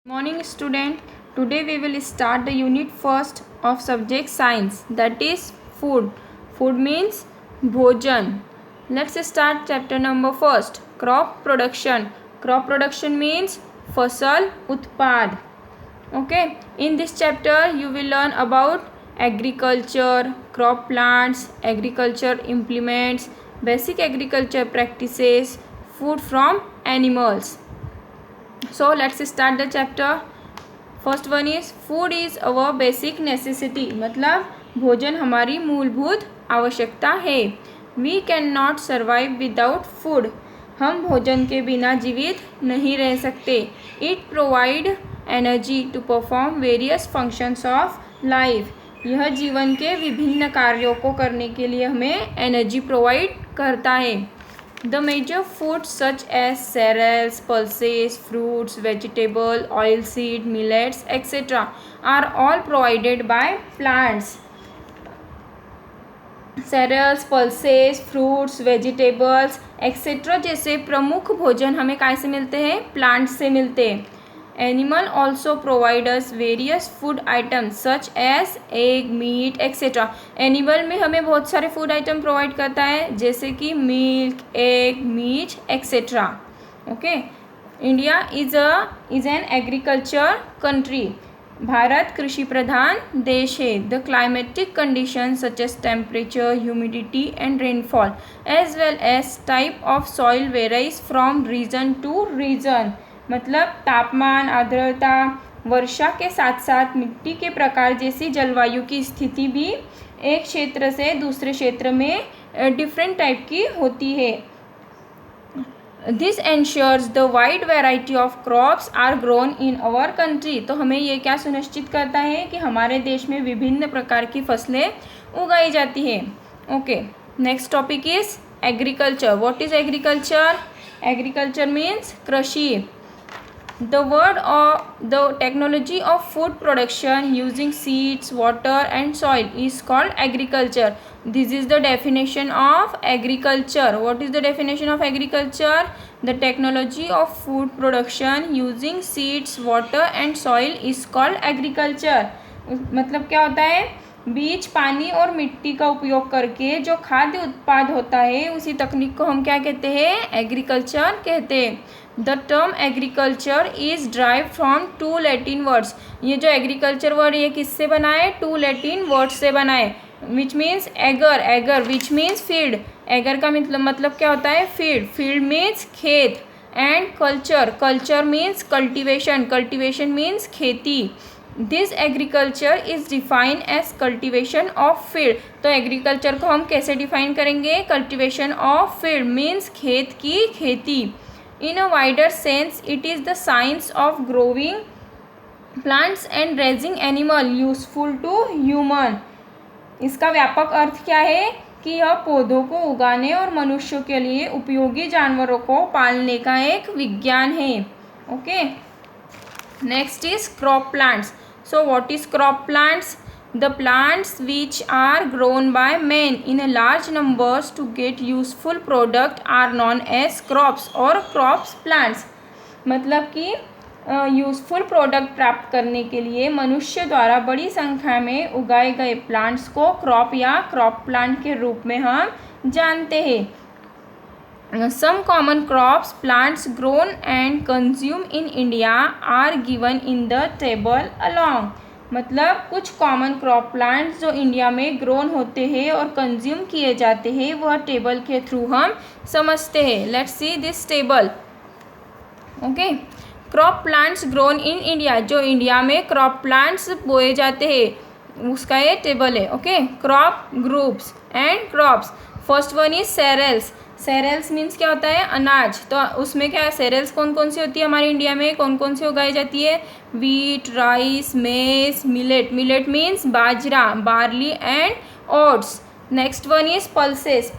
Morning student, today we will start the unit first of subject science, that is food. Food means bhojan. Let's start chapter number first, crop production. Crop production means fasal utpad. Okay, in this chapter you will learn about agriculture, crop plants, agriculture implements, basic agriculture practices, food from animals. So let's start the chapter. First one is food is our basic necessity, मतलब भोजन हमारी मूलभूत आवश्यकता है. We can not survive without food, हम भोजन के बिना जीवित नहीं रह सकते. It provide energy to perform various functions of life, यह जीवन के विभिन्न कार्यों को करने के लिए हमें एनर्जी प्रोवाइड करता है. The major foods such as cereals, pulses, fruits, vegetable, oilseed, millets, etc. are all provided by plants. Cereals, pulses, fruits, vegetables, etc. जैसे प्रमुख भोजन हमें कहाँ से मिलते हैं? प्लांट से मिलते हैं. Animal also provide us various food items such as egg, meat, etc. Animal में हमें बहुत सारे फूड आइटम प्रोवाइड करता है, जैसे कि milk, egg, meat, etcetera. Okay, India is an agriculture country. Bharat कृषि प्रधान देश है. The climatic condition such as temperature, humidity and rainfall as well as type of soil varies from region to region, मतलब तापमान, आर्द्रता, वर्षा के साथ साथ मिट्टी के प्रकार जैसी जलवायु की स्थिति भी एक क्षेत्र से दूसरे क्षेत्र में डिफरेंट टाइप की होती है. This ensures the wide variety of crops are grown in our country. तो हमें ये क्या सुनिश्चित करता है कि हमारे देश में विभिन्न प्रकार की फसलें उगाई जाती है. Okay, next topic is agriculture. What is agriculture? Agriculture means कृषि. The technology of food production using seeds, water and soil is called agriculture. This is the definition of agriculture. What is the definition of agriculture? The technology of food production using seeds, water and soil is called agriculture. मतलब क्या होता है? बीज, पानी और मिट्टी का उपयोग करके जो खाद्य उत्पाद होता है उसी तकनीक को हम क्या कहते हैं? एग्रीकल्चर कहते हैं. The term agriculture is drive from two Latin words. ये जो एग्रीकल्चर वर्ड ये किससे बना है? टू लैटिन वर्ड्स से बना है. Which means ager, ager which means field. Ager का मतलब क्या होता है? फील्ड. फील्ड मीन्स खेत. And culture, culture means cultivation, cultivation means खेती. This agriculture is define as cultivation of field. तो एग्रीकल्चर को हम कैसे डिफाइन करेंगे? कल्टिवेशन ऑफ फील्ड मीन्स खेत की खेती. In a wider sense, it is the science of growing plants and raising animal useful to human. इसका व्यापक अर्थ क्या है? कि यह पौधों को उगाने और मनुष्यों के लिए उपयोगी जानवरों को पालने का एक विज्ञान है. Okay, next is crop plants. So what is crop plants? The plants which are grown by men in a large numbers to get useful product are known as crops or crops plants. मतलब कि useful product प्राप्त करने के लिए मनुष्य द्वारा बड़ी संख्या में उगाए गए प्लांट्स को क्रॉप या क्रॉप प्लांट के रूप में हम जानते हैं. Some common crops plants grown and consumed in India are given in the table along. मतलब कुछ कॉमन क्रॉप प्लांट्स जो इंडिया में ग्रोन होते हैं और कंज्यूम किए जाते हैं वह टेबल के थ्रू हम समझते हैं. Let's see this table. Okay, crop plants grown in India, जो इंडिया में क्रॉप प्लांट्स बोए जाते हैं उसका ये टेबल है. Okay, crop groups and crops. First one is cereals. Cereals means क्या होता है? अनाज. तो उसमें क्या है? सेरेल्स कौन कौन सी होती है हमारे इंडिया में? कौन कौन सी उगाई जाती है? वीट, राइस, मेज, millet. Millet means bajra, barley and oats. Next one is pulses.